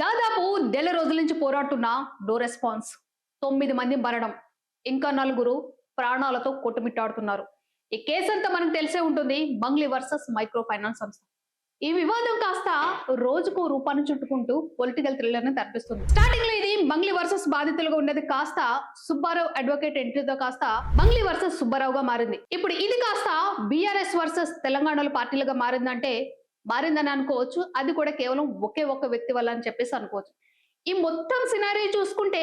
దాదాపు నెల రోజుల నుంచి పోరాడుతున్న నో రెస్పాన్స్. 9 మంది మరణం, ఇంకా నలుగురు ప్రాణాలతో కొట్టుమిట్టాడుతున్నారు. ఈ కేసంతా మనకు తెలిసే ఉంటుంది. మంగ్లీ వర్సెస్ మైక్రో ఫైనాన్స్ సంస్థ. ఈ వివాదం కాస్త రోజుకు రూపాన్ని చుట్టుకుంటూ పొలిటికల్ థ్రిల్లర్ ని తప్పిస్తుంది. స్టార్టింగ్ లో ఇది మంగ్లీ వర్సెస్ బాధితులుగా ఉండేది కాస్త సుబ్బారావు అడ్వకేట్ ఎంట్రీతో కాస్త మంగ్లీ వర్సెస్ సుబ్బారావుగా మారింది. ఇప్పుడు ఇది కాస్త బీఆర్ఎస్ వర్సెస్ తెలంగాణలో పార్టీలుగా మారిందని అనుకోవచ్చు. అది కూడా కేవలం ఒకే ఒక్క వ్యక్తి వల్ల అని చెప్పేసి అనుకోవచ్చు. ఈ మొత్తం సినారీ చూసుకుంటే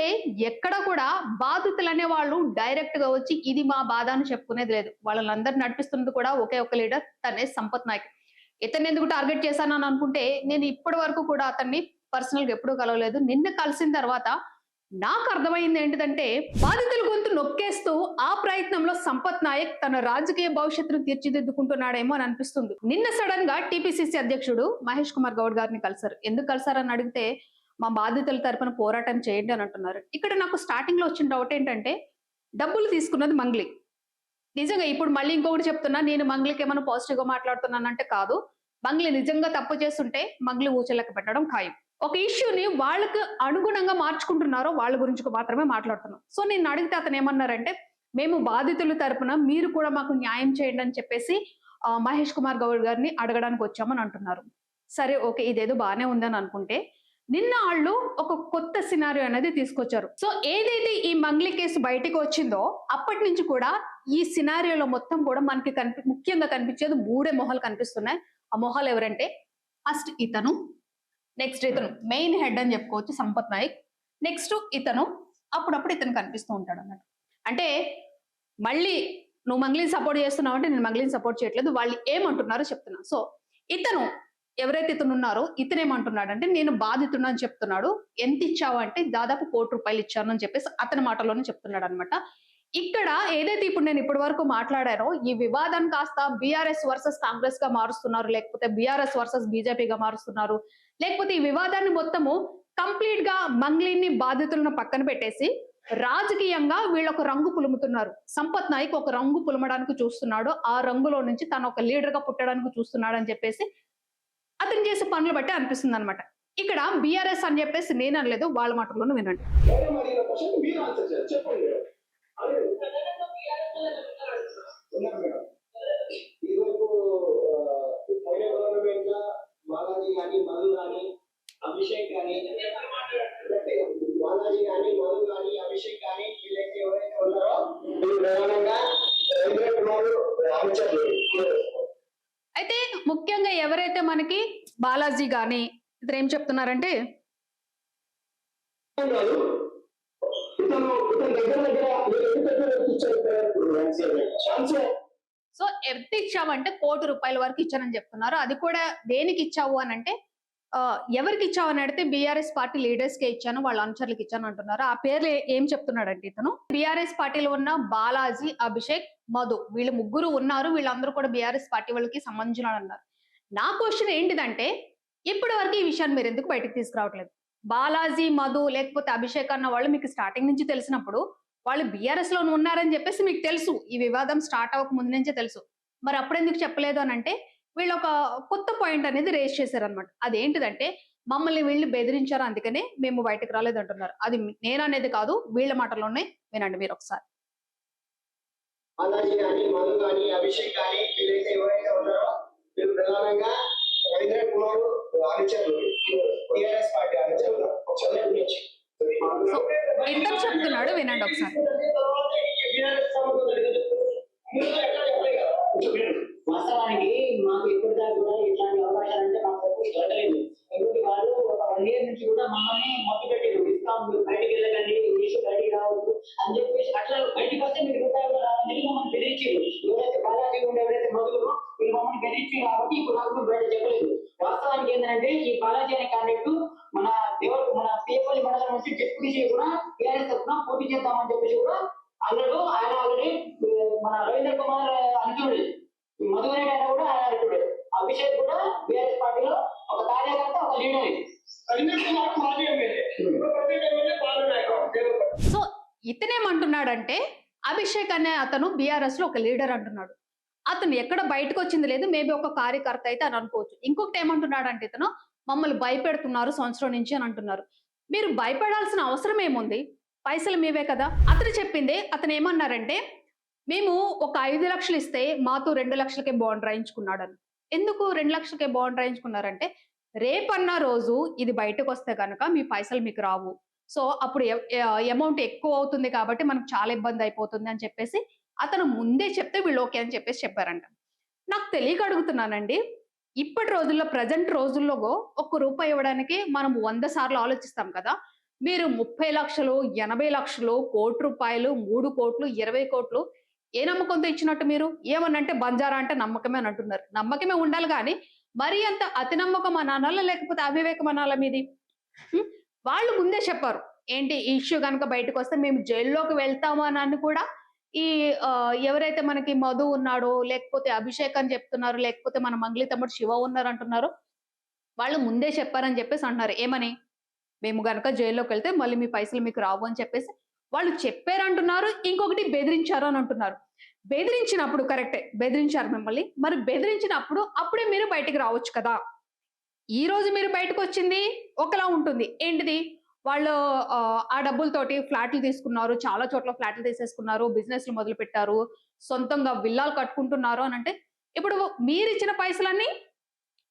ఎక్కడ కూడా బాధితులు అనే వాళ్ళు డైరెక్ట్ గా వచ్చి ఇది మా బాధ అని చెప్పుకునేది లేదు. వాళ్ళందరూ నడిపిస్తున్నది కూడా ఒకే ఒక లీడర్, తనే సంపత్ నాయక్. ఇతన్ని ఎందుకు టార్గెట్ చేశానని అనుకుంటే, నేను ఇప్పటి వరకు కూడా అతన్ని పర్సనల్ గా ఎప్పుడూ కలవలేదు. నిన్న కలిసిన తర్వాత నాకు అర్థమైంది ఏంటిదంటే, బాధితుల గొంతు నొక్కేస్తూ ఆ ప్రయత్నంలో సంపత్ నాయక్ తన రాజకీయ భవిష్యత్తును తీర్చిదిద్దుకుంటున్నాడేమో అని అనిపిస్తుంది. నిన్న సడన్ గా టీపీసీసీ అధ్యక్షుడు మహేష్ కుమార్ గౌడ్ గారిని కలిశారు. ఎందుకు కలిసారని అడిగితే, మా బాధితుల తరపున పోరాటం చేయండి అని అంటున్నారు. ఇక్కడ నాకు స్టార్టింగ్ లో వచ్చిన డౌట్ ఏంటంటే, డబ్బులు తీసుకున్నది మంగ్లీ. నిజంగా ఇప్పుడు మళ్ళీ ఇంకొకటి చెప్తున్నా, నేను మంగ్లీకి ఏమైనా పాజిటివ్ గా మాట్లాడుతున్నానంటే కాదు. మంగ్లీ నిజంగా తప్పు చేస్తుంటే మంగ్లీ ఊచలెక్క పెట్టడం ఖాయం. ఒక ఇష్యూని వాళ్ళకి అనుగుణంగా మార్చుకుంటున్నారో వాళ్ళ గురించి మాత్రమే మాట్లాడుతున్నాం. సో నేను అడిగితే అతను ఏమన్నారంటే, మేము బాధితుల తరపున మీరు కూడా మాకు న్యాయం చేయండి అని చెప్పేసి మహేష్ కుమార్ గౌడ్ గారిని అడగడానికి వచ్చామని అంటున్నారు. సరే, ఓకే, ఇదేదో బాగానే ఉందని అనుకుంటే, నిన్న వాళ్ళు ఒక కొత్త సినారియో అనేది తీసుకొచ్చారు. సో ఏదైతే ఈ మంగ్లీ కేసు బయటికి వచ్చిందో అప్పటి నుంచి కూడా ఈ సినారియోలో మొత్తం కూడా మనకి ముఖ్యంగా కనిపించేది మూడే మొహాలు కనిపిస్తున్నాయి. ఆ మొహాలు ఎవరంటే, ఫస్ట్ ఇతను, నెక్స్ట్ ఇతను మెయిన్ హెడ్ అని చెప్పుకోవచ్చు సంపత్ నాయక్, నెక్స్ట్ ఇతను, అప్పుడప్పుడు ఇతను కనిపిస్తూ ఉంటాడు అన్నట్టు. అంటే మళ్ళీ నువ్వు మంగ్లీని సపోర్ట్ చేస్తున్నావు అంటే నేను మంగ్లీని సపోర్ట్ చేయట్లేదు, వాళ్ళు ఏమంటున్నారో చెప్తున్నా. సో ఇతను ఎవరైతే ఇతను ఉన్నారో ఇతను ఏమంటున్నాడంటే, నేను బాధితున్నా అని చెప్తున్నాడు. ఎంత ఇచ్చావు అంటే దాదాపు ₹1,00,00,000 ఇచ్చాను అని చెప్పేసి అతని మాటలోనే చెప్తున్నాడు అనమాట. ఇక్కడ ఏదైతే ఇప్పుడు నేను ఇప్పటి వరకు మాట్లాడానో ఈ వివాదం కాస్త బీఆర్ఎస్ వర్సెస్ కాంగ్రెస్ గా మారుస్తున్నారు, లేకపోతే బీఆర్ఎస్ వర్సెస్ బీజేపీగా మారుస్తున్నారు, లేకపోతే ఈ వివాదాన్ని మొత్తము కంప్లీట్ గా మంగ్లీని బాధితులను పక్కన పెట్టేసి రాజకీయంగా వీళ్ళొక రంగు పులుముతున్నారు. సంపత్ నాయక్ ఒక రంగు పులమడానికి చూస్తున్నాడు, ఆ రంగులో నుంచి తను ఒక లీడర్ గా పుట్టడానికి చూస్తున్నాడు అని చెప్పేసి అతను చేసే పనులు బట్టి అనిపిస్తుంది అనమాట. ఇక్కడ బీఆర్ఎస్ అని చెప్పేసి నేను అనలేదు, వాళ్ళ మాటల్లోనూ వినండి. అభిషేక్ కానీ బాలాజీ కానీ మధు కానీ అభిషేక్ కానీ వీళ్ళైతే ఎవరైతే ఉన్నారో వీళ్ళు ప్రధానంగా అయితే ముఖ్యంగా ఎవరైతే మనకి బాలాజీ గాని ఇతను ఏం చెప్తున్నారంటే, సో ఎంత ఇచ్చావంటే ₹1,00,00,000 వరకు ఇచ్చానని చెప్తున్నారు. అది కూడా దేనికి ఇచ్చావు అని అంటే, ఎవరికి ఇచ్చావు అని అడిగితే బీఆర్ఎస్ పార్టీ లీడర్స్ కే ఇచ్చాను, వాళ్ళ అనుచరులకు ఇచ్చాను అంటున్నారు. ఆ పేర్లు ఏం చెప్తున్నాడంటే, ఇతను బీఆర్ఎస్ పార్టీలో ఉన్న బాలాజీ, అభిషేక్, మధు, వీళ్ళు ముగ్గురు ఉన్నారు. వీళ్ళందరూ కూడా బీఆర్ఎస్ పార్టీ వాళ్ళకి సంబంధించిన అన్నారు. నా క్వశ్చన్ ఏంటిదంటే, ఇప్పటి వరకు ఈ విషయాన్ని మీరు ఎందుకు బయటకు తీసుకురావట్లేదు? బాలాజీ, మధు లేకపోతే అభిషేక్ అన్న వాళ్ళు మీకు స్టార్టింగ్ నుంచి తెలిసినప్పుడు వాళ్ళు బీఆర్ఎస్ లో ఉన్నారని చెప్పేసి మీకు తెలుసు. ఈ వివాదం స్టార్ట్ అవ్వక ముందు నుంచే తెలుసు. మరి అప్పుడెందుకు చెప్పలేదు అని అంటే, వీళ్ళు ఒక కొత్త పాయింట్ అనేది రేస్ చేశారనమాట. అదేంటిదంటే, మమ్మల్ని వీళ్ళు బెదిరించారు, అందుకనే మేము బయటకు రాలేదు అంటున్నారు. అది నేను అనేది కాదు, వీళ్ళ మాటల్లోనే వినండి మీరు ఒకసారి. బాలాజీ కానీ మధు కానీ అభిషేక్ కానీ వీళ్ళైతే ఎవరైతే ఉన్నారో వీళ్ళు ప్రధానంగా రవీంద్ర కుమార్ అనుచరులు, టీఆర్ఎస్ పార్టీ అనుచరులు. ఇతను చెప్తున్నాడు, వినండి ఒకసారి. వాస్తవానికి మాకు ఇప్పటిదాకా కూడా ఇట్లాంటి అవకాశాలు అంటే మాకు దొరకలేదు. ఎందుకంటే వాళ్ళు ఒక 1 year నుంచి కూడా మమ్మల్ని మొత్తం పెట్టారు, ఇస్తాం, మీరు బయటికి వెళ్ళకండి, ఇంగ్లీష్ బయటికి రావద్దు అని చెప్పేసి అట్లా బయటకు వస్తే మీరు రూపాయలు రావాలని మమ్మల్ని బెదిరించారు. ఎవరైతే బాలాజీ ఉండే ఎవరైతే మొదలు వీళ్ళు మమ్మల్ని బెదిరించారు కాబట్టి ఇప్పుడు నాకు బయట చెప్పలేదు. వాస్తవానికి ఏంటంటే, ఈ బాలాజీ అనే క్యాండిడేట్ మన మన పేపల్లి మండలం నుంచి డిప్యూటీ కూడా టీఆర్ఎస్ తరఫున పోటీ చేద్దామని చెప్పేసి కూడా అన్నాడు. ఆయన ఆల్రెడీ మన రవీంద్ర కుమార్ అనుచరుడు, మధువరెడ్డి అయినా కూడా ఆయన అనుచరుడు, అభిషేక్ కూడా బీఆర్ఎస్ పార్టీలో ఒక కార్యకర్త, ఒక లీడర్. సో ఇతనేమంటున్నాడంటే, అభిషేక్ అనే అతను బీఆర్ఎస్ లో ఒక లీడర్ అంటున్నాడు. అతను ఎక్కడ బయటకు వచ్చింది లేదు, మేబీ ఒక కార్యకర్త అయితే అని అనుకోవచ్చు. ఇంకొకటి ఏమంటున్నాడు అంటే, ఇతను మమ్మల్ని భయపెడుతున్నారు సంవత్సరం నుంచి అని అంటున్నారు. మీరు భయపడాల్సిన అవసరం ఏముంది? పైసలు మీవే కదా! అతను చెప్పిందే అతను ఏమన్నారంటే, మేము ఒక 5,00,000 ఇస్తే మాతో 2,00,000కే బాండ్ రాయించుకున్నాడని. ఎందుకు 2,00,000కే బాండ్ రాయించుకున్నారంటే, రేపన్న రోజు ఇది బయటకొస్తే గనక మీ పైసలు మీకు రావు. సో, అప్పుడు అమౌంట్ ఎక్కువ అవుతుంది కాబట్టి మనకు చాలా ఇబ్బంది అయిపోతుంది అని చెప్పేసి అతను ముందే చెప్తే వీళ్ళు ఓకే అని చెప్పేసి చెప్పారంట. నాకు తెలియక అడుగుతున్నానండి. ఇప్పటి రోజుల్లో ప్రెజెంట్ రోజుల్లో ఒక్క రూపాయి ఇవ్వడానికి మనం 100 సార్లు ఆలోచిస్తాం కదా! మీరు 30,00,000, 80,00,000, రూ. 1,00,00,000, 3,00,00,000, 20,00,00,000 ఏ నమ్మకంతో ఇచ్చినట్టు మీరు? ఏమనంటే బంజారా అంటే నమ్మకమే అని అంటున్నారు. నమ్మకమే ఉండాలి గానీ, మరీ అంత అతి నమ్మకం అనాలా? లేకపోతే అవివేకం అనాలా మీది? హ్మ్. వాళ్ళు ముందే చెప్పారు. ఏంటి ఈ ఇష్యూ గనక బయటకొస్తే మేము జైల్లోకి వెళ్తాము అని కూడా ఈ ఎవరైతే మనకి మధు ఉన్నాడో, లేకపోతే అభిషేక్ అని చెప్తున్నారు, లేకపోతే మన మంగ్లీ తమ్ముడు శివ ఉన్నారంటున్నారో, వాళ్ళు ముందే చెప్పారని చెప్పేసి అంటున్నారు. ఏమని? మేము గనక జైల్లోకెళ్తే మళ్ళీ మీ పైసలు మీకు రావు అని చెప్పేసి వాళ్ళు చెప్పారంటున్నారు. ఇంకొకటి బెదిరించారు అని అంటున్నారు. బెదిరించినప్పుడు కరెక్టే. బెదిరించారు మిమ్మల్ని. మరి బెదిరించినప్పుడు అప్పుడే మీరు బయటికి రావచ్చు కదా! ఈరోజు మీరు బయటకొచ్చింది ఒకలా ఉంటుంది. ఏంటిది? వాళ్ళు ఆ డబ్బులతోటి ఫ్లాట్లు తీసుకున్నారు. చాలా చోట్ల ఫ్లాట్లు తీసేసుకున్నారు. బిజినెస్‌లు మొదలుపెట్టారు. సొంతంగా విల్లాలు కట్టుకుంటున్నారు అనంటే, ఇప్పుడు మీరిచ్చిన పైసలన్నీ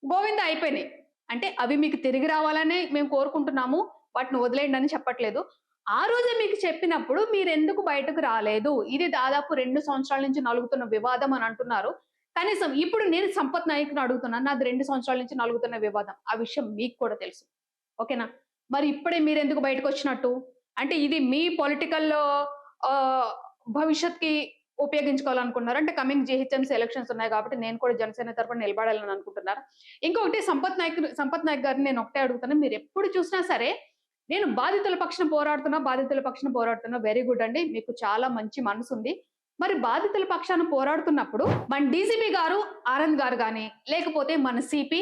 గోవిందా అయిపోయినాయి. అంటే అవి మీకు తిరిగి రావాలనే మేము కోరుకుంటున్నాము. వాటిని వదిలేయండని చెప్పట్లేదు. ఆ రోజే మీకు చెప్పినప్పుడు మీరెందుకు బయటకు రాలేదు? ఇది దాదాపు 2 సంవత్సరాల నుంచి నలుగుతున్న వివాదం అని అంటున్నారు. కనీసం ఇప్పుడు నేను సంపత్ నాయక్‌ని అడుగుతున్నాను. నాది 2 సంవత్సరాల నుంచి నలుగుతున్న వివాదం. ఆ విషయం మీకు కూడా తెలుసు. ఓకేనా? మరి ఇప్పుడే మీరెందుకు బయటకొచ్చినట్టు? అంటే ఇది మీ పొలిటికల్ ఆహ్, భవిష్యత్‌కి ఉపయోగించుకోవాలనుకుంటున్నారా? అంటే కమింగ్ జీహెచ్ఎంసీ ఎలక్షన్స్ ఉన్నాయి కాబట్టి నేను కూడా జనసేన తరపున నిలబడాలని అనుకుంటున్నారా? ఇంకొకటి సంపత్ నాయక్ గారిని నేను ఒకటే అడుగుతాను. మీరెప్పుడు చూసినా సరే, నేను బాధితుల పక్షాన పోరాడుతున్నా, బాధితుల పక్షాన పోరాడుతున్నా. వెరీ గుడ్ అండి. మీకు చాలా మంచి మనసుంది. మరి బాధితుల పక్షాన పోరాడుతున్నప్పుడు మన డీజీపీ గారు, ఆనంద్ గారు గాని, లేకపోతే మన సీపీ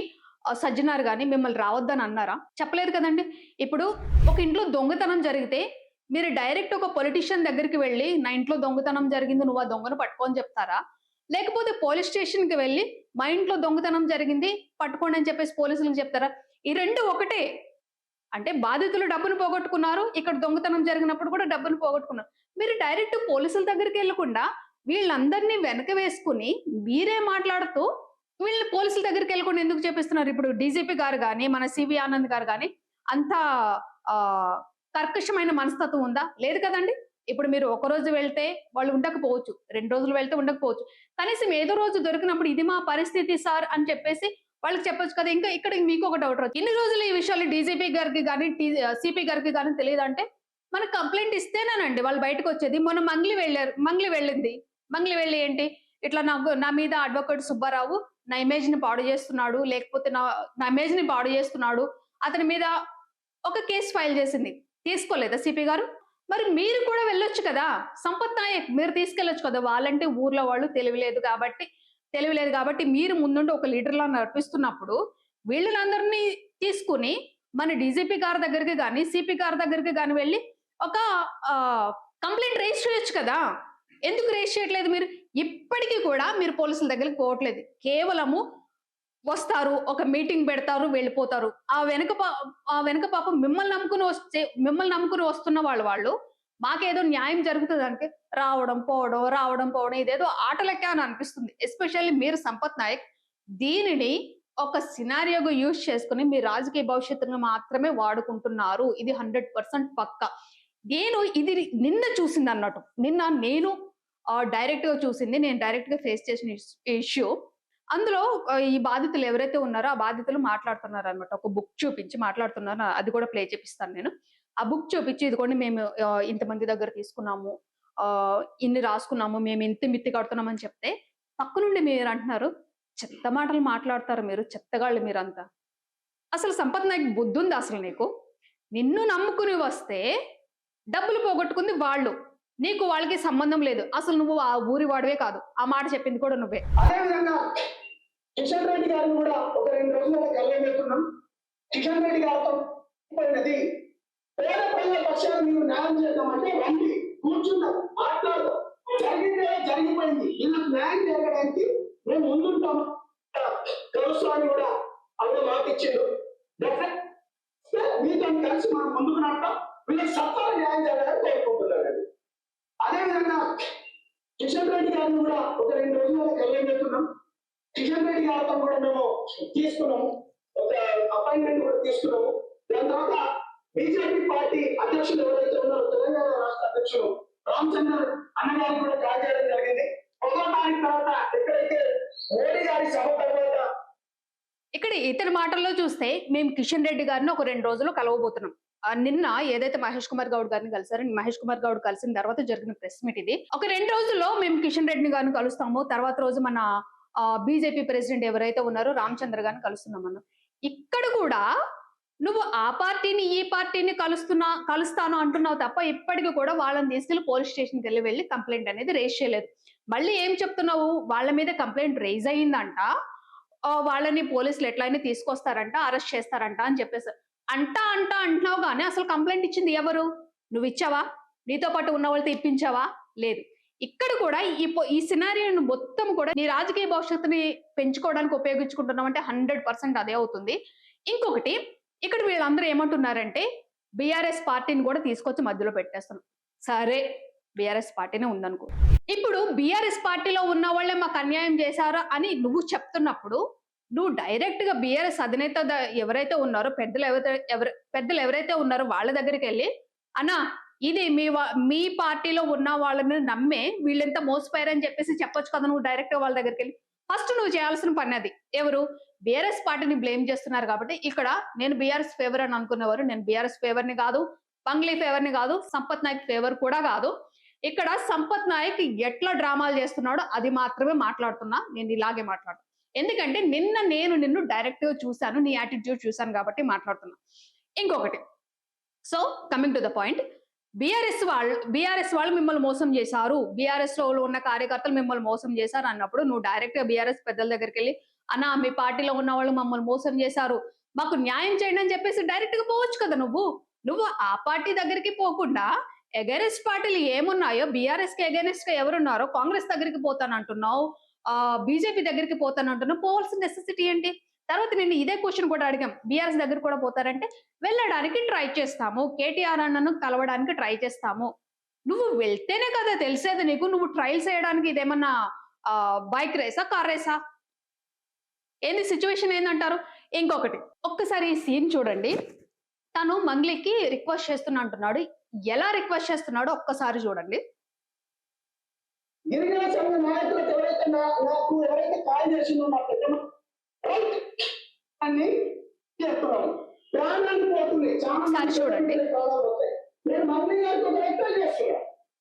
సజ్జనార్ గాని మిమ్మల్ని రావద్దని అన్నారా? చెప్పలేదు కదండీ! ఇప్పుడు ఒక ఇంట్లో దొంగతనం జరిగితే మీరు డైరెక్ట్ ఒక పొలిటీషియన్ దగ్గరికి వెళ్లి, "నా ఇంట్లో దొంగతనం జరిగింది. నువ్వు ఆ దొంగను పట్టుకో" అని చెప్తారా? లేకపోతే పోలీస్ స్టేషన్‌కి వెళ్లి, "మా ఇంట్లో దొంగతనం జరిగింది. పట్టుకోండి" అని చెప్పేసి పోలీసులకు చెప్తారా? ఈ 2 ఒకటే. అంటే బాధితులు డబ్బును పోగొట్టుకున్నారు. ఇక్కడ దొంగతనం జరిగినప్పుడు కూడా డబ్బును పోగొట్టుకున్నారు. మీరు డైరెక్ట్ పోలీసుల దగ్గరికెళ్ళకుండా వీళ్ళందరిని వెనక వేసుకొని మీరే మాట్లాడుతూ వీళ్ళని పోలీసుల దగ్గరికెళ్ళకుండా ఎందుకు చేపిస్తున్నారు? ఇప్పుడు డీజీపీ గారు గాని, మన సివి ఆనంద్ గారు గాని అంత ఆహ్, కర్కశమైన మనస్తత్వం ఉందా? లేదు కదండీ! ఇప్పుడు మీరు ఒకరోజు వెళ్తే వాళ్ళు ఉండకపోవచ్చు. 2 రోజులు వెళ్తే ఉండకపోవచ్చు. కనీసం ఏదో రోజు దొరికినప్పుడు ఇది మా పరిస్థితి సార్ అని చెప్పేసి వాళ్ళకి చెప్పొచ్చు కదా! ఇంకా ఇక్కడ మీకొక డౌట్ రావచ్చు. ఇన్ని రోజులు ఈ విషయాలు డీజీపీ గారికి గాని, సీపీ గారికి గాని తెలీదంటే, మనకు కంప్లెయింట్ ఇస్తేనేనండి వాళ్ళు బయటకొచ్చేది. మొన్న మంగ్లీ వెళ్లారు. మంగ్లీ వెళ్ళింది. మంగ్లీ వెళ్లి ఏంటి, ఇట్లా నా మీద అడ్వకేట్ సుబ్బారావు నా ఇమేజ్‌ని పాడు చేస్తున్నాడు. లేకపోతే నా ఇమేజ్‌ని పాడు చేస్తున్నాడు. అతని మీద ఒక కేస్ ఫైల్ చేసింది. తీసుకోలేదా సీపీ గారు? మరి మీరు కూడా వెళ్ళొచ్చు కదా! సంపత్ నాయక్ మీరు తీసుకెళ్ళొచ్చు కదా! వాళ్ళంటే ఊర్లో వాళ్ళు తెలివి లేదు కాబట్టి మీరు ముందుండి ఒక లీడర్‌లా నడిపిస్తున్నప్పుడు, వీళ్ళనందరిని తీసుకొని మన డీజీపీ గారి దగ్గరికి గాని, సీపీ గారి దగ్గరికి గాని వెళ్లి ఒక ఆహ్, కంప్లెయింట్ రైజ్ చేయొచ్చు కదా! ఎందుకు రైజ్ చేయట్లేదు మీరు? ఇప్పటికి కూడా మీరు పోలీసుల దగ్గరికి పోవట్లేదు. కేవలము వస్తారు, ఒక మీటింగ్ పెడతారు, వెళ్ళిపోతారు. ఆ వెనక పాపం మిమ్మల్ని నమ్ముకుని వస్తున్న వాళ్ళు మాకేదో న్యాయం జరుగుతదంటే రావడం, పోవడం ఇదేదో ఆటలెక్కే అని అనిపిస్తుంది. ఎస్పెషల్లీ మీరు సంపత్ నాయక్ దీనిని ఒక సినారియోగా యూజ్ చేసుకొని మీ రాజకీయ భవిష్యత్తును మాత్రమే వాడుకుంటున్నారు. ఇది 100% పక్కా. ఇది నిన్న చూసిందన్నట్టు. నిన్న నేను డైరెక్ట్‌గా చూసింది. నేను డైరెక్ట్‌గా ఫేస్ చేసిన ఇష్యూ. అందులో ఈ బాధితులు ఎవరైతే ఉన్నారో, ఆ బాధితులు మాట్లాడుతున్నారనమాట. ఒక బుక్ చూపించి మాట్లాడుతున్నారు. అది కూడా ప్లే చేపిస్తాను నేను. ఆ బుక్ చూపించి ఇదిగోండి మేము ఇంతమంది దగ్గర తీసుకున్నాము. ఇన్ని రాసుకున్నాము. మేము ఇంత మిత్తి కడుతున్నామని చెప్తే, పక్కనుండి మీరంటున్నారు, చెత్త మాటలు మాట్లాడతారు మీరు. చెత్తగాళ్ళు మీరంతా. అసలు సంపత్ నాయక్ బుద్ధుందా అసలు నీకు? నిన్ను నమ్ముకుని వస్తే డబ్బులు పోగొట్టుకుంది వాళ్ళు. నీకు వాళ్ళకి సంబంధం లేదు. అసలు నువ్వు ఆ ఊరి వాడివే కాదు. ఆ మాట చెప్పింది కూడా నువ్వే. అదే విధంగా కిషన్ రెడ్డి గారిని కూడా ఒక 2 రోజుల్లో కలవబోతున్నాం. కిషన్ రెడ్డి గారితో పోయినది పేద ప్రజల పక్షాన మీరు న్యాయం చేద్దామంటే రండి, కూర్చుందాం, మాట్లాడదాం. జరిగిందే జరిగిపోయింది. వీళ్ళకి న్యాయం జరగడానికి మేము ముందుంటాం. కలుస్తామని కూడా ఆయన మాట ఇచ్చారు. మీతో కలిసి మనం ముందుకు నడతాం, వీళ్ళకి సత్వర న్యాయం చేయాలని కోరుకుంటున్నారండి. అదేవిధంగా కిషన్ రెడ్డి గారిని కూడా ఒక 2 రోజుల్లో కళ్యాణ్ చేస్తున్నాం. కిషన్ రెడ్డి గారితో కూడా మేము తీసుకున్నాము, ఒక అపాయింట్మెంట్ కూడా తీసుకున్నాము. దాని తర్వాత బీజేపీ పార్టీ అధ్యక్షులు ఎవరైతే ఉన్నారో తెలంగాణ రాష్ట్ర అధ్యక్షులు రామచంద్ర అన్నగారికి కూడా కాల్ చేయడం జరిగింది. 1వ తారీఖు తర్వాత ఎక్కడైతే మోడీ గారి సభ తర్వాత ఇక్కడ ఇతని మాటల్లో చూస్తే మేము కిషన్ రెడ్డి గారిని ఒక 2 రోజులు కలవబోతున్నాం. నిన్న ఏదైతే మహేష్ కుమార్ గౌడ్ గారిని కలిసారో, మహేష్ కుమార్ గౌడ్ కలిసిన తర్వాత జరిగిన ప్రెస్ మీట్ ఇది. ఒక 2 రోజుల్లో మేము కిషన్ రెడ్డి గారిని కలుస్తాము, తర్వాత రోజు మన బీజేపీ ప్రెసిడెంట్ ఎవరైతే ఉన్నారో రామచంద్ర గారిని కలుస్తున్నాం అన్న. ఇక్కడ కూడా నువ్వు ఆ పార్టీని ఈ పార్టీని కలుస్తాను అంటున్నావు తప్ప ఇప్పటికీ కూడా వాళ్ళని తీసుకెళ్లి పోలీస్ స్టేషన్కి వెళ్ళి కంప్లైంట్ అనేది రేజ్ చేయలేదు. మళ్ళీ ఏం చెప్తున్నావు, వాళ్ళ మీద కంప్లైంట్ రేజ్ అయ్యిందంట, వాళ్ళని పోలీసులు ఎట్లయినా తీసుకొస్తారంట, అరెస్ట్ చేస్తారంట అని చెప్పేసి అంటున్నావు. కానీ అసలు కంప్లైంట్ ఇచ్చింది ఎవరు? నువ్వు ఇచ్చావా? నీతో పాటు ఉన్న వాళ్ళతో ఇప్పించావా? లేదు. ఇక్కడ కూడా ఈ సినారియోను మొత్తం కూడా నీ రాజకీయ భవిష్యత్తుని పెంచుకోవడానికి ఉపయోగించుకుంటున్నావు అంటే 100% అదే అవుతుంది. ఇంకొకటి, ఇక్కడ వీళ్ళందరూ ఏమంటున్నారంటే బీఆర్ఎస్ పార్టీని కూడా తీసుకొచ్చి మధ్యలో పెట్టేస్తున్నాం. సరే, బీఆర్ఎస్ పార్టీనే ఉందనుకో. ఇప్పుడు బీఆర్ఎస్ పార్టీలో ఉన్న వాళ్ళే మాకు అన్యాయం చేశారా అని నువ్వు చెప్తున్నప్పుడు, నువ్వు డైరెక్ట్ గా బీఆర్ఎస్ అధినేత ఎవరైతే ఉన్నారో, పెద్దలు ఎవరైతే ఉన్నారో వాళ్ళ దగ్గరికి వెళ్ళి, అన్నా ఇది మీ పార్టీలో ఉన్న వాళ్ళని నమ్మే వీళ్ళెంత మోసపోయారని చెప్పేసి చెప్పొచ్చు కదా. నువ్వు డైరెక్ట్ గా వాళ్ళ దగ్గరికి వెళ్ళి ఫస్ట్ నువ్వు చేయాల్సిన పని అది. ఎవరు? బీఆర్ఎస్ పార్టీని బ్లేమ్ చేస్తున్నారు కాబట్టి ఇక్కడ నేను బీఆర్ఎస్ ఫేవర్ అని అనుకునేవారు, నేను బీఆర్ఎస్ ఫేవర్ ని కాదు, బంగ్లీ ఫేవర్ ని కాదు, సంపత్ నాయక్ ఫేవర్ కూడా కాదు. ఇక్కడ సంపత్ నాయక్ ఎట్లా డ్రామాలు చేస్తున్నాడో అది మాత్రమే మాట్లాడుతున్నా. నేను ఇలాగే మాట్లాడుతున్నా, ఎందుకంటే నేను నిన్ను డైరెక్ట్ గా చూశాను, నీ యాటిట్యూడ్ చూశాను కాబట్టి మాట్లాడుతున్నా. ఇంకొకటి, so coming to the point, BRS వాళ్ళు మిమ్మల్ని మోసం చేశారు, బీఆర్ఎస్ లో ఉన్న కార్యకర్తలు మిమ్మల్ని మోసం చేశారు అన్నప్పుడు నువ్వు డైరెక్ట్ గా బీఆర్ఎస్ పెద్దల దగ్గరికి వెళ్ళి, అన్నా మీ పార్టీలో ఉన్న వాళ్ళు మమ్మల్ని మోసం చేశారు, మాకు న్యాయం చేయండి అని చెప్పేసి డైరెక్ట్ గా పోవచ్చు కదా. నువ్వు ఆ పార్టీ దగ్గరికి పోకుండా ఎగరెస్ట్ పార్టీలు ఏమున్నాయో, బీఆర్ఎస్ కి ఎగెనెస్ట్ గా ఎవరున్నారో కాంగ్రెస్ దగ్గరికి పోతానంటున్నావు, బీజేపీ దగ్గరికి పోతానంటున్నావు. పోవాల్సిన నెసెసిటీ ఏంటి? తర్వాత నేను ఇదే క్వశ్చన్ కూడా అడిగాం, బీఆర్ఎస్ దగ్గర కూడా పోతారంటే వెళ్ళడానికి ట్రై చేస్తాము, కేటీఆర్ అన్నను కలవడానికి ట్రై చేస్తాము. నువ్వు వెళ్తేనే కదా తెలిసేది నీకు. నువ్వు ట్రయల్స్ చేయడానికి ఇదేమన్నా బైక్ రేసా, కార్ రేసా? ఏంది సిచ్యువేషన్ ఏందంటారు? ఇంకొకటి, ఒక్కసారి ఈ సీన్ చూడండి. తను మంగ్లీకి రిక్వెస్ట్ చేస్తున్నా అంటున్నాడు. ఎలా రిక్వెస్ట్ చేస్తున్నాడో ఒక్కసారి చూడండి. గిరిజన సంఘ నాయకులకు ఎవరైతే నాకు ఎవరైతే కాల్ చేసిందో నా పెద్ద అని చేస్తున్నాను, ప్రాణానికి పోతుంది. చాలా చూడండి. ప్రాణాలు పోతాయి. నేను మంగ్లీ గారికి ఒక రిక్వెస్ట్ చేస్తున్నా.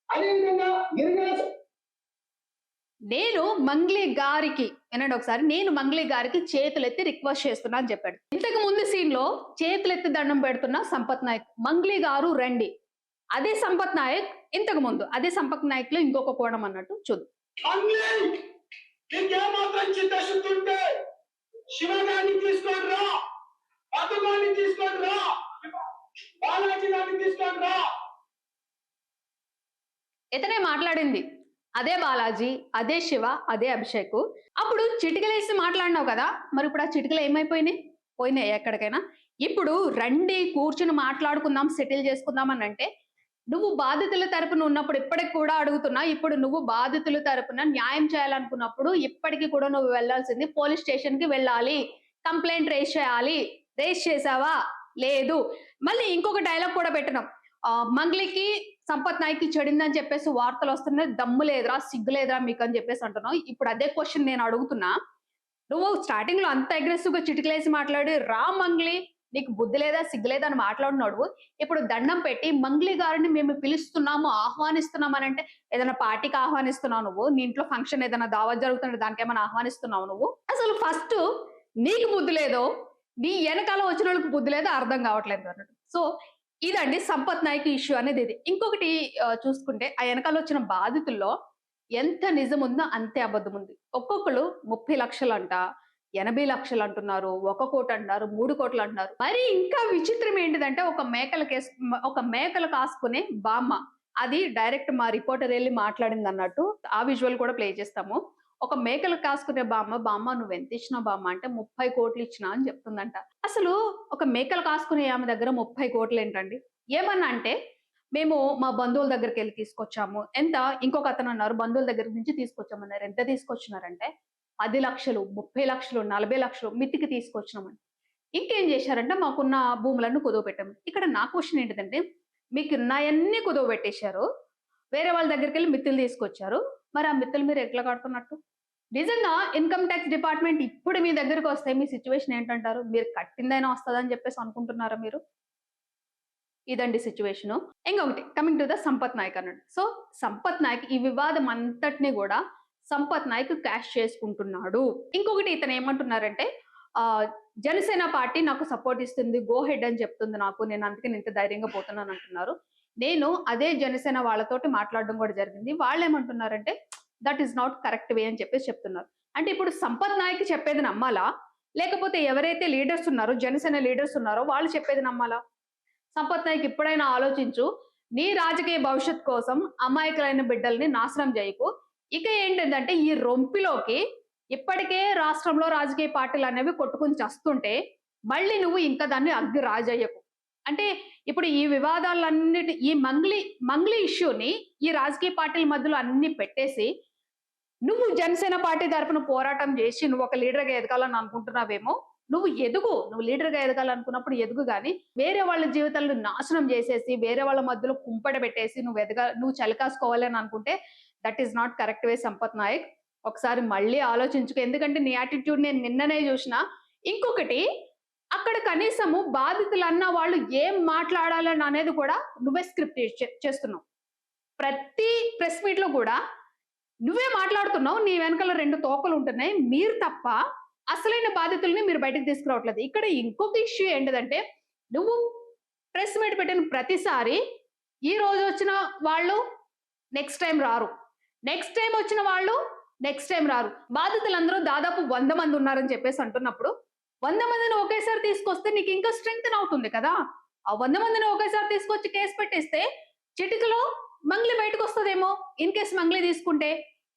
అదేవిధంగా గిరిజన నేను మంగ్లీ గారికి వినండి ఒకసారి, నేను మంగ్లీ గారికి చేతులెత్తి రిక్వెస్ట్ చేస్తున్నా అని చెప్పాడు. ఇంతకు ముందు సీన్ లో చేతులెత్తి దండం పెడుతున్న సంపత్ నాయక్, మంగ్లీ గారు రండి. అదే సంపత్ నాయక్ ఇంతకు ముందు, అదే సంపత్ నాయక్ లో ఇంకొక కోణం అన్నట్టు చూద్దాం. శివగాన్ని తీసుకొని రా, పద్మాన్ని తీసుకొని రా, బాలాజీ గారిని తీసుకొని రా. ఇతనే మాట్లాడింది, అదే బాలాజీ, అదే శివ, అదే అభిషేక్. అప్పుడు చిటికలేసి మాట్లాడినావు కదా, మరి ఇప్పుడు ఆ చిటికలు పోయినాయి ఎక్కడికైనా. ఇప్పుడు రండి కూర్చుని మాట్లాడుకుందాం, సెటిల్ చేసుకుందాం అని అంటే, నువ్వు బాధితుల తరపున ఉన్నప్పుడు ఇప్పటికి కూడా అడుగుతున్నా, ఇప్పుడు నువ్వు బాధితుల తరపున న్యాయం చేయాలనుకున్నప్పుడు ఇప్పటికీ కూడా నువ్వు వెళ్లాల్సింది పోలీస్ స్టేషన్ కి వెళ్ళాలి, కంప్లైంట్ రేజ్ చేయాలి. రేజ్ చేసావా? లేదు. మళ్ళీ ఇంకొక డైలాగ్ కూడా పెట్టినాం, మంగ్లీకి సంపత్ నాయక్ చెడిందని చెప్పేసి వార్తలు వస్తున్నాయి, దమ్ము లేదురా, సిగ్గు లేదురా మీకు అని చెప్పేసి అంటున్నావు. ఇప్పుడు అదే క్వశ్చన్ నేను అడుగుతున్నా. నువ్వు స్టార్టింగ్ లో అంత అగ్రెసివ్ గా చిటికలేసి మాట్లాడి రా మంగ్లీ, నీకు బుద్ధి లేదా, సిగ్గు లేదా అని మాట్లాడినాడు. ఇప్పుడు దండం పెట్టి మంగ్లీ గారిని మేము పిలుస్తున్నాము, ఆహ్వానిస్తున్నాం అని అంటే, ఏదైనా పార్టీకి ఆహ్వానిస్తున్నావు నువ్వు? నీ ఇంట్లో ఫంక్షన్ ఏదైనా దావత్ జరుగుతుంటే దానికి ఏమైనా ఆహ్వానిస్తున్నావు నువ్వు? అసలు ఫస్ట్ నీకు బుద్ధి లేదో, నీ వెనకాల వచ్చిన వాళ్ళకి బుద్ధి లేదో అర్థం కావట్లేదు అన్నట్టు. సో ఇదండి సంపత్ నాయక్ ఇష్యూ అనేది. ఇది ఇంకొకటి చూసుకుంటే, ఆ వెనకాల వచ్చిన బాధితుల్లో ఎంత నిజం ఉందో అంతే అబద్ధం ఉంది. ఒక్కొక్కరు 30 లక్షలు అంట, 80 లక్షలు అంటున్నారు, 1 కోటి అంటున్నారు, 3 కోట్లు అంటున్నారు. మరి ఇంకా విచిత్రం ఏంటిదంటే, ఒక మేకలు కాసుకునే బామ్మ, అది డైరెక్ట్ మా రిపోర్టర్ వెళ్ళి మాట్లాడింది అన్నట్టు. ఆ విజువల్ కూడా ప్లే చేస్తాము. ఒక మేకలు కాసుకునే బామ్మ నువ్వు ఎంత ఇచ్చినావు బామ్మ అంటే 30 కోట్లు ఇచ్చినా అని చెప్తుందంట. అసలు ఒక మేకలు కాసుకునే ఆమె దగ్గర 30 కోట్లు ఏంటండి? ఏమన్నా అంటే మేము మా బంధువుల దగ్గరికెళ్ళి తీసుకొచ్చాము. ఎంత? ఇంకొక అతను అన్నారు బంధువుల దగ్గర నుంచి తీసుకొచ్చామన్నారు. ఎంత తీసుకొచ్చినారంటే 10 లక్షలు, 30 లక్షలు, 40 లక్షలు మిత్తికి తీసుకొచ్చినామని. ఇంకేం చేశారంటే మాకున్న భూములను కుదవపెట్టాము. ఇక్కడ నా క్వెషన్ ఏంటిదంటే మీకున్నాయన్నీ కుదవబెట్టేశారు. వేరే వాళ్ళ దగ్గరికెళ్ళి మిత్తులు తీసుకొచ్చారు. మరి ఆ మిత్తులు మీరు ఎట్లా కడుతున్నట్టు? నిజంగా ఇన్‌కమ్ టాక్స్ డిపార్ట్‌మెంట్ ఇప్పుడు మీ దగ్గరికొస్తే మీ సిట్యుయేషన్ ఏంటంటారు? మీరు కట్టిందైనా వస్తదని చెప్పేసి అనుకుంటున్నారా మీరు? ఇదండి సిట్యుయేషను. ఇంకొకటి coming to the Sampath Nayak అన్నాడు. సో, సంపత్ నాయక్ ఈ వివాదం అంతటిని గూడా సంపత్ నాయక్ క్యాష్ చేసుకుంటున్నాడు. ఇంకొకటి ఇతను ఏమంటున్నారంటే జనసేన పార్టీ నాకు సపోర్ట్ ఇస్తుంది. గో హెడ్ అని చెప్తుంది నాకు. నేను అందుకని ఇంత ధైర్యంగా పోతున్నాను అంటున్నారు. నేను అదే జనసేన వాళ్ళతోటి మాట్లాడడం కూడా జరిగింది. వాళ్ళేమంటున్నారంటే that is not correct way అని చెప్పేసి చెప్తున్నారు. అంటే ఇప్పుడు సంపత్ నాయక్ చెప్పేది నమ్మాలా? లేకపోతే ఎవరైతే లీడర్స్ ఉన్నారో జనసేన లీడర్స్ ఉన్నారో వాళ్ళు చెప్పేది నమ్మాలా? సంపత్ నాయక్ ఇప్పుడైనా ఆలోచించు. నీ రాజకీయ భవిష్యత్ కోసం అమాయకులైన బిడ్డల్ని నాశనం చేయకు. ఇక ఏంటంటే ఈ రొంపిలోకి ఇప్పటికే రాష్ట్రంలో రాజకీయ పార్టీలు అనేవి కొట్టుకుని చస్తుంటే మళ్ళీ నువ్వు ఇంకా దాన్ని అగ్గి రాజయ్యకు. అంటే ఇప్పుడు ఈ వివాదాలన్నిటి ఈ మంగ్లీ ఇష్యూని ఈ రాజకీయ పార్టీల మధ్యలో అన్ని పెట్టేసి నువ్వు జనసేన పార్టీ తరపున పోరాటం చేసి నువ్వు ఒక లీడర్‌గా ఎదగాలని అనుకుంటున్నావేమో. నువ్వు ఎదుగు. నువ్వు లీడర్‌గా ఎదగాలనుకున్నప్పుడు ఎదుగు గాని, వేరే వాళ్ళ జీవితాలను నాశనం చేసేసి, వేరే వాళ్ళ మధ్యలో కుంపట పెట్టేసి నువ్వు చలికాసుకోవాలి అని అనుకుంటే that is not correct way Sampath Nayak. ఒకసారి మళ్ళీ ఆలోచించుకో. ఎందుకంటే నీ యాటిట్యూడ్ నేను నిన్ననే చూసిన. ఇంకొకటి అక్కడ కనీసము బాధితులన్న వాళ్ళు ఏం మాట్లాడాలని అనేది కూడా నువ్వే స్క్రిప్ట్ చేస్తున్నావు. ప్రతి ప్రెస్ మీట్‌లో కూడా నువ్వే మాట్లాడుతున్నావు. నీ వెనకాల 2 తోకలు ఉంటున్నాయి. మీరు తప్ప అసలైన బాధితుల్ని మీరు బయటకు తీసుకురావట్లేదు. ఇక్కడ ఇంకొక ఇష్యూ ఏంటిదంటే నువ్వు ప్రెస్ మీట్ పెట్టిన ప్రతిసారి ఈ రోజు వచ్చిన వాళ్ళు నెక్స్ట్ టైం రారు. నెక్స్ట్ టైం వచ్చిన వాళ్ళు నెక్స్ట్ టైం రారు. బాధితులందరూ దాదాపు 100 మంది ఉన్నారని చెప్పేసి అంటున్నప్పుడు 100 మందిని ఒకేసారి తీసుకొస్తే నీకు ఇంకా స్ట్రెంగ్తెన్ అవుతుంది కదా! ఆ 100 మందిని ఒకేసారి తీసుకొచ్చి కేసు పెట్టేస్తే చిటికలో మంగ్లీ బయటకొస్తదేమో. ఇన్ కేస్ మంగ్లీ తీసుకుంటే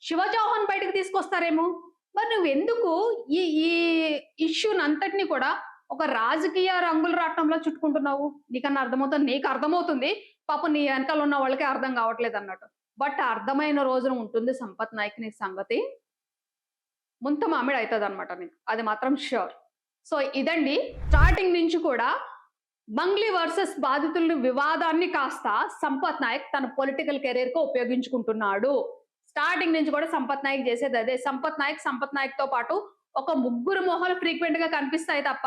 శివ చౌహాన్ బయటకు తీసుకొస్తారేమో. మరి నువ్వెందుకు ఈ ఈ ఇష్యూనంతటిని కూడా ఒక రాజకీయ రంగుల రాట్నంలో చుట్టుకుంటున్నావు? నీకన్నా అర్థమవుతుంది. నీకు అర్థమవుతుంది. పాపం నీ వెనకాల ఉన్న వాళ్ళకే అర్థం కావట్లేదన్నట్టు. బట్ అర్థమైన రోజున ఉంటుంది సంపత్ నాయక్ నీ సంగతి. ముంత మామిడి అయితదన్నమాట నీకు. అది మాత్రం ష్యూర్. సో ఇదండి స్టార్టింగ్ నుంచి కూడా మంగ్లీ వర్సెస్ బాధితుల వివాదాన్ని కాస్త సంపత్ నాయక్ తన పొలిటికల్ కెరీర్ కు ఉపయోగించుకుంటున్నాడు. స్టార్టింగ్ నుంచి కూడా సంపత్ నాయక్ చేసేది అదే. సంపత్ నాయక్ తో పాటు ఒక ముగ్గురు మొహాలు ఫ్రీక్వెంట్ గా కనిపిస్తాయి తప్ప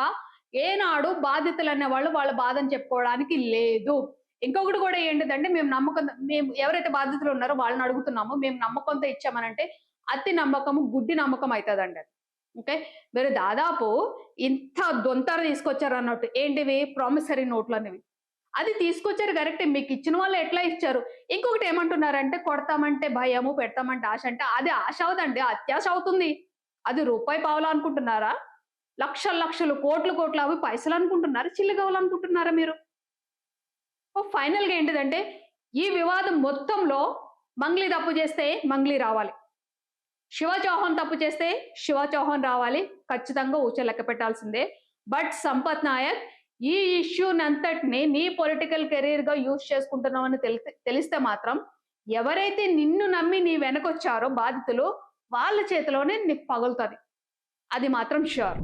ఏనాడు బాధితులు అనే వాళ్ళు వాళ్ళ బాధని చెప్పుకోవడానికి లేదు. ఇంకొకటి కూడా ఏంటిదంటే మేము ఎవరైతే బాధితులు ఉన్నారో వాళ్ళని అడుగుతున్నాము. మేము నమ్మకంతో ఇచ్చామనంటే అతి నమ్మకము గుడ్డి నమ్మకం అవుతుందండి. ఓకే, మీరు దాదాపు ఇంత దొంతర తీసుకొచ్చారు అన్నట్టు. ఏంటివి? ప్రామిసరీ నోట్లు అనేవి. అది తీసుకొచ్చారు కరెక్టే. మీకు ఇచ్చిన వాళ్ళు ఎట్లా ఇచ్చారు? ఇంకొకటి ఏమంటున్నారంటే కొడతామంటే భయము, పెడతామంటే ఆశ అంటే అది ఆశ అవుదండి, అత్యాశ అవుతుంది. అది రూపాయి పావలా అనుకుంటున్నారా? లక్షలు లక్షలు కోట్లు అవి పైసలు అనుకుంటున్నారా? చిల్లిగవ్వలు అనుకుంటున్నారా మీరు? ఫైనల్ గా ఏంటిదంటే ఈ వివాదం మొత్తంలో మంగ్లీ తప్పు చేస్తే మంగ్లీ రావాలి, శివ చౌహాన్ తప్పు చేస్తే శివ చౌహాన్ రావాలి. ఖచ్చితంగా ఊచ లెక్క పెట్టాల్సిందే. బట్ సంపత్ నాయక్ ఈ ఇష్యూనంతటిని నీ పొలిటికల్ కెరీర్ గా యూజ్ చేసుకుంటున్నావని తెలిస్తే మాత్రం ఎవరైతే నిన్ను నమ్మి నీ వెనకొచ్చారో బాధితులు వాళ్ళ చేతిలోనే నీకు పగులుతుంది. అది మాత్రం ష్యూర్.